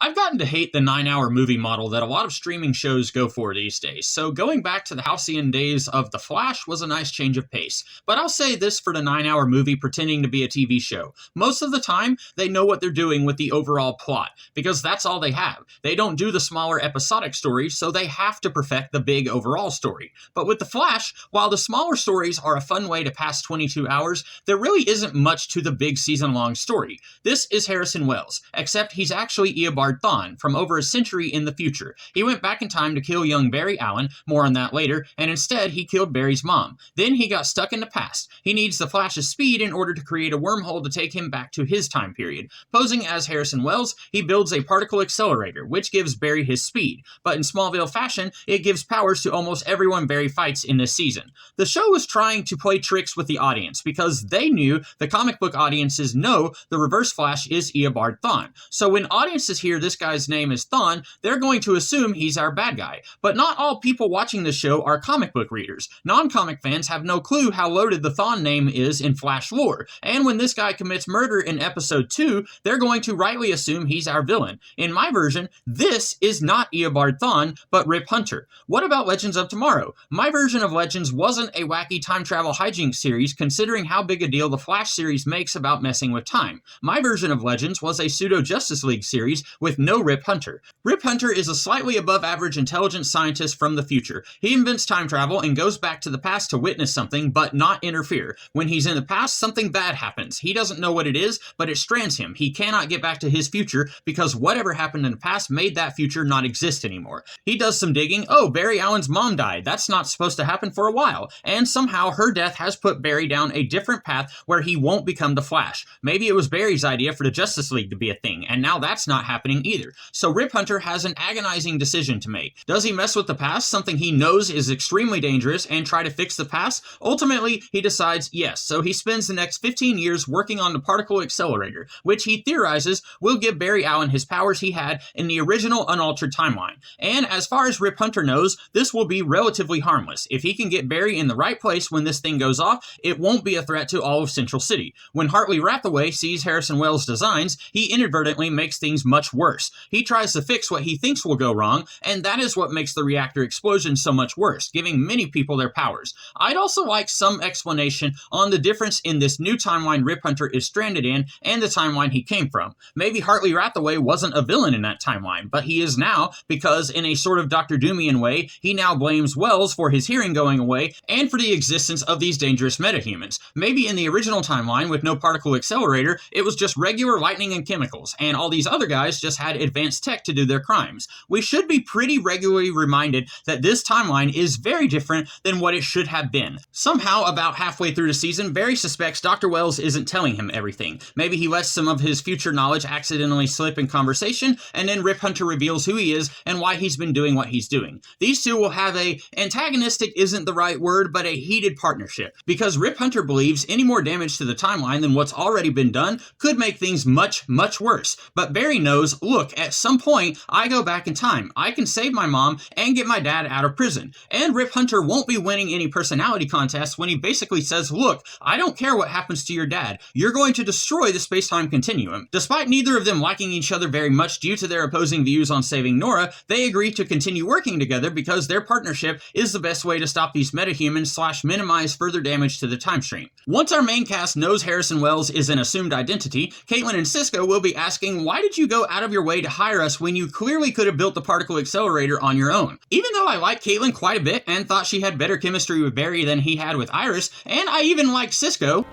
I've gotten to hate the 9-hour movie model that a lot of streaming shows go for these days, so going back to the halcyon days of The Flash was a nice change of pace. But I'll say this for the 9-hour movie pretending to be a TV show. Most of the time, they know what they're doing with the overall plot, because that's all they have. They don't do the smaller episodic stories, so they have to perfect the big overall story. But with The Flash, while the smaller stories are a fun way to pass 22 hours, there really isn't much to the big season-long story. This is Harrison Wells, except he's actually Eobard Thawne from over a century in the future. He went back in time to kill young Barry Allen, more on that later, and instead he killed Barry's mom. Then he got stuck in the past. He needs the Flash's speed in order to create a wormhole to take him back to his time period. Posing as Harrison Wells, he builds a particle accelerator, which gives Barry his speed, but in Smallville fashion, it gives powers to almost everyone Barry fights in this season. The show was trying to play tricks with the audience because they knew the comic book audiences know the Reverse Flash is Eobard Thawne. So when audiences hear this guy's name is Thawne, they're going to assume he's our bad guy. But not all people watching the show are comic book readers. Non-comic fans have no clue how loaded the Thawne name is in Flash lore. And when this guy commits murder in episode 2, they're going to rightly assume he's our villain. In my version, this is not Eobard Thawne, but Rip Hunter. What about Legends of Tomorrow? My version of Legends wasn't a wacky time travel hijinks series considering how big a deal the Flash series makes about messing with time. My version of Legends was a pseudo-Justice League series with no Rip Hunter. Rip Hunter is a slightly above average intelligent scientist from the future. He invents time travel and goes back to the past to witness something, but not interfere. When he's in the past, something bad happens. He doesn't know what it is, but it strands him. He cannot get back to his future because whatever happened in the past made that future not exist anymore. He does some digging. Oh, Barry Allen's mom died. That's not supposed to happen for a while. And somehow her death has put Barry down a different path where he won't become the Flash. Maybe it was Barry's idea for the Justice League to be a thing, and now that's not happening either. So Rip Hunter has an agonizing decision to make. Does he mess with the past, something he knows is extremely dangerous, and try to fix the past? Ultimately, he decides yes, so he spends the next 15 years working on the particle accelerator, which he theorizes will give Barry Allen his powers he had in the original unaltered timeline. And as far as Rip Hunter knows, this will be relatively harmless. If he can get Barry in the right place when this thing goes off, it won't be a threat to all of Central City. When Hartley Rathaway sees Harrison Wells' designs, he inadvertently makes things much worse. He tries to fix what he thinks will go wrong, and that is what makes the reactor explosion so much worse, giving many people their powers. I'd also like some explanation on the difference in this new timeline Rip Hunter is stranded in and the timeline he came from. Maybe Hartley Rathaway wasn't a villain in that timeline, but he is now because in a sort of Dr. Doomian way, he now blames Wells for his hearing going away and for the existence of these dangerous metahumans. Maybe in the original timeline with no particle accelerator, it was just regular lightning and chemicals, and all these other guys just had advanced tech to do their crimes. We should be pretty regularly reminded that this timeline is very different than what it should have been. Somehow, about halfway through the season, Barry suspects Dr. Wells isn't telling him everything. Maybe he lets some of his future knowledge accidentally slip in conversation, and then Rip Hunter reveals who he is and why he's been doing what he's doing. These two will have a, antagonistic isn't the right word, but a heated partnership, because Rip Hunter believes any more damage to the timeline than what's already been done could make things much, much worse. But Barry knows, look, at some point, I go back in time. I can save my mom and get my dad out of prison. And Rip Hunter won't be winning any personality contests when he basically says, look, I don't care what happens to your dad. You're going to destroy the space-time continuum. Despite neither of them liking each other very much due to their opposing views on saving Nora, they agree to continue working together because their partnership is the best way to stop these metahumans / minimize further damage to the time stream. Once our main cast knows Harrison Wells is an assumed identity, Caitlin and Cisco will be asking, why did you go out of your way to hire us when you clearly could have built the particle accelerator on your own? Even though I like Caitlin quite a bit and thought she had better chemistry with Barry than he had with Iris, and I even like Cisco.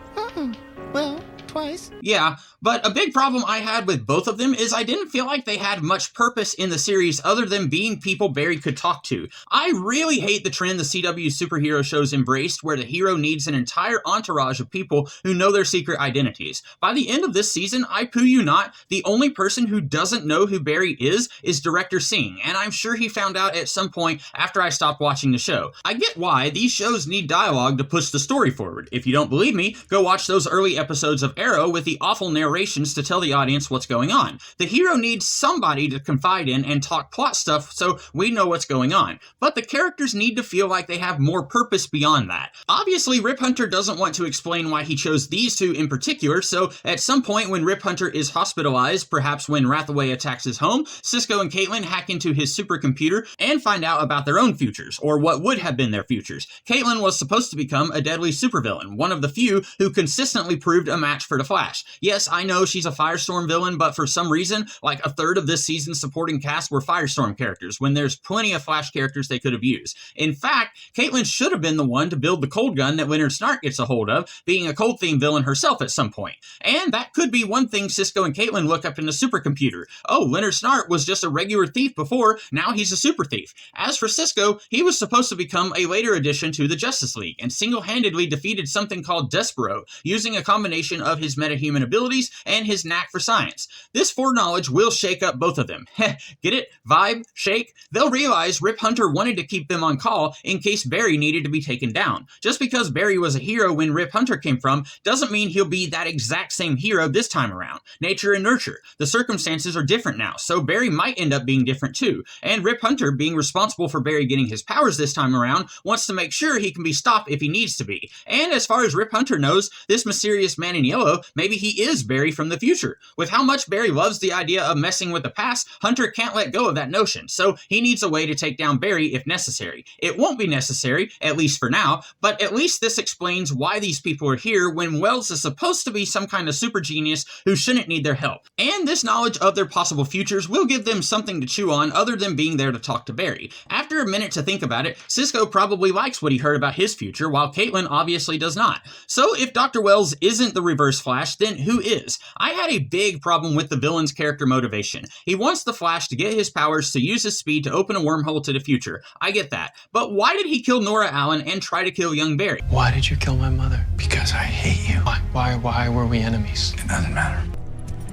Well, twice. Yeah, but a big problem I had with both of them is I didn't feel like they had much purpose in the series other than being people Barry could talk to. I really hate the trend the CW superhero shows embraced where the hero needs an entire entourage of people who know their secret identities. By the end of this season, I poo you not, the only person who doesn't know who Barry is Director Singh, and I'm sure he found out at some point after I stopped watching the show. I get why these shows need dialogue to push the story forward. If you don't believe me, go watch those early episodes of Arrow with the awful narrations to tell the audience what's going on. The hero needs somebody to confide in and talk plot stuff so we know what's going on. But the characters need to feel like they have more purpose beyond that. Obviously, Rip Hunter doesn't want to explain why he chose these two in particular, so at some point when Rip Hunter is hospitalized, perhaps when Rathaway attacks his home, Cisco and Caitlin hack into his supercomputer and find out about their own futures, or what would have been their futures. Caitlin was supposed to become a deadly supervillain, one of the few who consistently proved a match for the Flash. Yes, I know she's a Firestorm villain, but for some reason, like a third of this season's supporting cast were Firestorm characters, when there's plenty of Flash characters they could have used. In fact, Caitlin should have been the one to build the cold gun that Leonard Snart gets a hold of, being a cold-themed villain herself at some point. And that could be one thing Cisco and Caitlin look up in the supercomputer. Oh, Leonard Snart was just a regular thief before, now he's a super thief. As for Cisco, he was supposed to become a later addition to the Justice League, and single-handedly defeated something called Despero, using a combination of his metahuman abilities and his knack for science. This foreknowledge will shake up both of them. Get it? Vibe? Shake? They'll realize Rip Hunter wanted to keep them on call in case Barry needed to be taken down. Just because Barry was a hero when Rip Hunter came from doesn't mean he'll be that exact same hero this time around. Nature and nurture. The circumstances are different now, so Barry might end up being different too. And Rip Hunter, being responsible for Barry getting his powers this time around, wants to make sure he can be stopped if he needs to be. And as far as Rip Hunter knows, this mysterious man in yellow, maybe he is Barry from the future. With how much Barry loves the idea of messing with the past, Hunter can't let go of that notion, so he needs a way to take down Barry if necessary. It won't be necessary, at least for now, but at least this explains why these people are here when Wells is supposed to be some kind of super genius who shouldn't need their help. And this knowledge of their possible futures will give them something to chew on other than being there to talk to Barry. After a minute to think about it, Cisco probably likes what he heard about his future, while Caitlin obviously does not. So if Dr. Wells isn't the Reverse Flash, then who is? I had a big problem with the villain's character motivation. He wants the Flash to get his powers to use his speed to open a wormhole to the future. I get that. But why did he kill Nora Allen and try to kill young Barry? Why did you kill my mother? Because I hate you. Why were we enemies? It doesn't matter.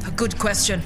A good question.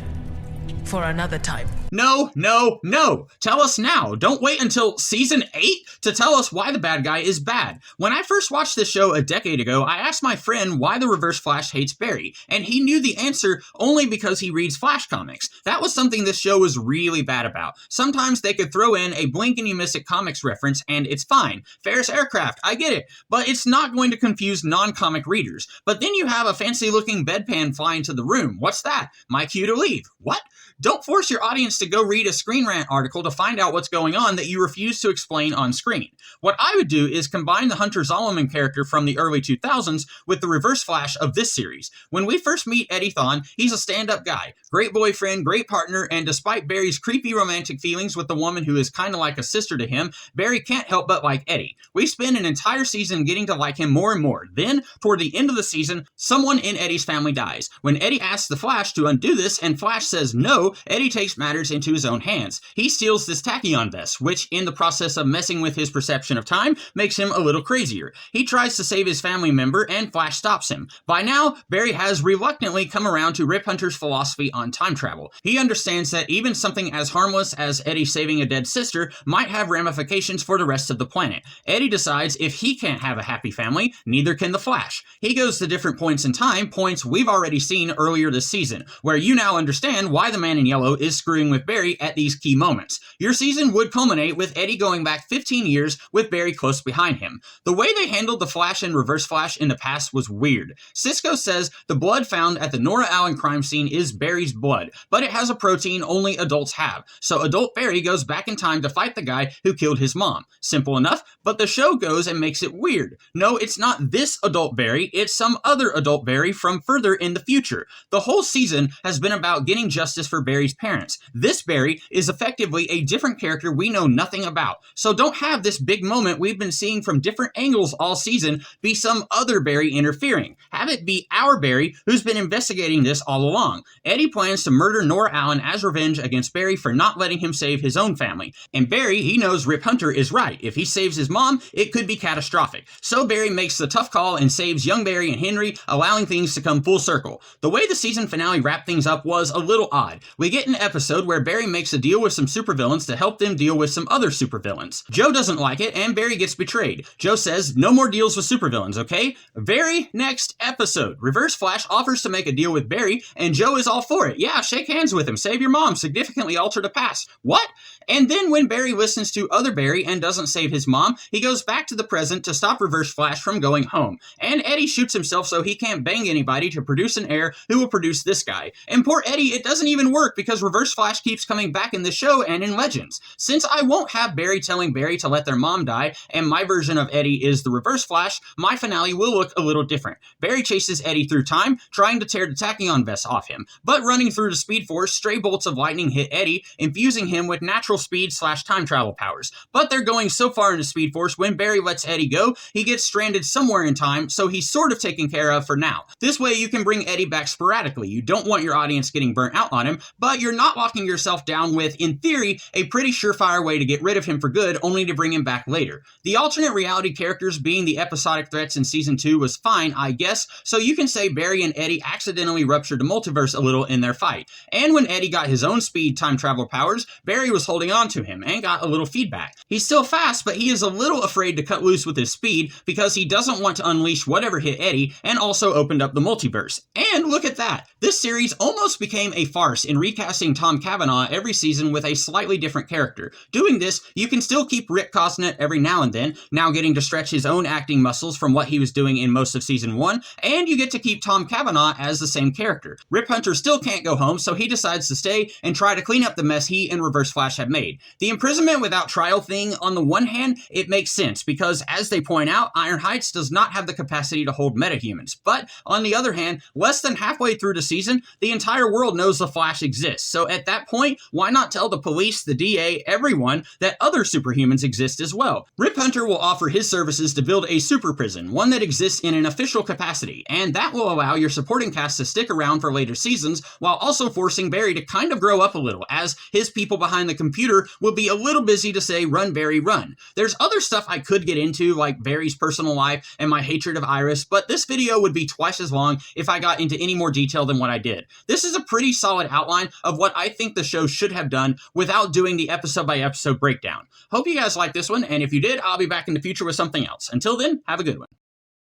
For another time. No, no, no. Tell us now. Don't wait until season 8 to tell us why the bad guy is bad. When I first watched this show a decade ago, I asked my friend why the Reverse Flash hates Barry, and he knew the answer only because he reads Flash comics. That was something this show was really bad about. Sometimes they could throw in a blink and you miss it comics reference and it's fine. Ferris Aircraft, I get it, but it's not going to confuse non-comic readers. But then you have a fancy looking bedpan fly into the room. What's that? My cue to leave. What? Don't force your audience to go read a Screen Rant article to find out what's going on that you refuse to explain on screen. What I would do is combine the Hunter Zolomon character from the early 2000s with the Reverse Flash of this series. When we first meet Eddie Thawne, he's a stand-up guy, great boyfriend, great partner, and despite Barry's creepy romantic feelings with the woman who is kind of like a sister to him, Barry can't help but like Eddie. We spend an entire season getting to like him more and more. Then, toward the end of the season, someone in Eddie's family dies. When Eddie asks the Flash to undo this and Flash says no, Eddie takes matters into his own hands. He steals this tachyon vest, which, in the process of messing with his perception of time, makes him a little crazier. He tries to save his family member, and Flash stops him. By now, Barry has reluctantly come around to Rip Hunter's philosophy on time travel. He understands that even something as harmless as Eddie saving a dead sister might have ramifications for the rest of the planet. Eddie decides if he can't have a happy family, neither can the Flash. He goes to different points in time, points we've already seen earlier this season, where you now understand why the Man in Yellow is screwing with Barry at these key moments. Your season would culminate with Eddie going back 15 years with Barry close behind him. The way they handled the Flash and Reverse Flash in the past was weird. Cisco says the blood found at the Nora Allen crime scene is Barry's blood, but it has a protein only adults have. So adult Barry goes back in time to fight the guy who killed his mom. Simple enough, but the show goes and makes it weird. No, it's not this adult Barry, it's some other adult Barry from further in the future. The whole season has been about getting justice for Barry's parents. This Barry is effectively a different character we know nothing about. So don't have this big moment we've been seeing from different angles all season be some other Barry interfering. Have it be our Barry who's been investigating this all along. Eddie plans to murder Nora Allen as revenge against Barry for not letting him save his own family. And Barry, he knows Rip Hunter is right. If he saves his mom, it could be catastrophic. So Barry makes the tough call and saves young Barry and Henry, allowing things to come full circle. The way the season finale wrapped things up was a little odd. we get an episode where Barry makes a deal with some supervillains to help them deal with some other supervillains. Joe doesn't like it, and Barry gets betrayed. Joe says, no more deals with supervillains, okay? Very next episode, Reverse Flash offers to make a deal with Barry, and Joe is all for it. Yeah, shake hands with him, save your mom, significantly alter the past. What? And then when Barry listens to other Barry and doesn't save his mom, he goes back to the present to stop Reverse Flash from going home. And Eddie shoots himself so he can't bang anybody to produce an heir who will produce this guy. And poor Eddie, it doesn't even work because Reverse Flash keeps coming back in the show and in Legends. Since I won't have Barry telling Barry to let their mom die, and my version of Eddie is the Reverse Flash, my finale will look a little different. Barry chases Eddie through time, trying to tear the tachyon vest off him. But running through the Speed Force, stray bolts of lightning hit Eddie, infusing him with natural speed/time travel powers. But they're going so far into Speed Force, when Barry lets Eddie go, he gets stranded somewhere in time, so he's sort of taken care of for now. This way you can bring Eddie back sporadically. You don't want your audience getting burnt out on him, but you're not locking yourself down with, in theory, a pretty surefire way to get rid of him for good, only to bring him back later. The alternate reality characters being the episodic threats in Season 2 was fine, I guess, so you can say Barry and Eddie accidentally ruptured the multiverse a little in their fight. And when Eddie got his own speed time travel powers, Barry was holding on to him and got a little feedback. He's still fast, but he is a little afraid to cut loose with his speed because he doesn't want to unleash whatever hit Eddie, and also opened up the multiverse. And look at that! This series almost became a farce in recasting Tom Cavanaugh every season with a slightly different character. Doing this, you can still keep Rick Cosnett every now and then, now getting to stretch his own acting muscles from what he was doing in most of Season 1, and you get to keep Tom Cavanaugh as the same character. Rip Hunter still can't go home, so he decides to stay and try to clean up the mess he and Reverse Flash have made. The imprisonment without trial thing, on the one hand, it makes sense, because as they point out, Iron Heights does not have the capacity to hold metahumans. But, on the other hand, less than halfway through the season, the entire world knows the Flash exists, so at that point, why not tell the police, the DA, everyone, that other superhumans exist as well? Rip Hunter will offer his services to build a super prison, one that exists in an official capacity, and that will allow your supporting cast to stick around for later seasons, while also forcing Barry to kind of grow up a little, as his people behind the computer will be a little busy to say, run Barry, run. There's other stuff I could get into, like Barry's personal life and my hatred of Iris, but this video would be twice as long if I got into any more detail than what I did. This is a pretty solid outline of what I think the show should have done without doing the episode-by-episode breakdown. Hope you guys liked this one, and if you did, I'll be back in the future with something else. Until then, have a good one.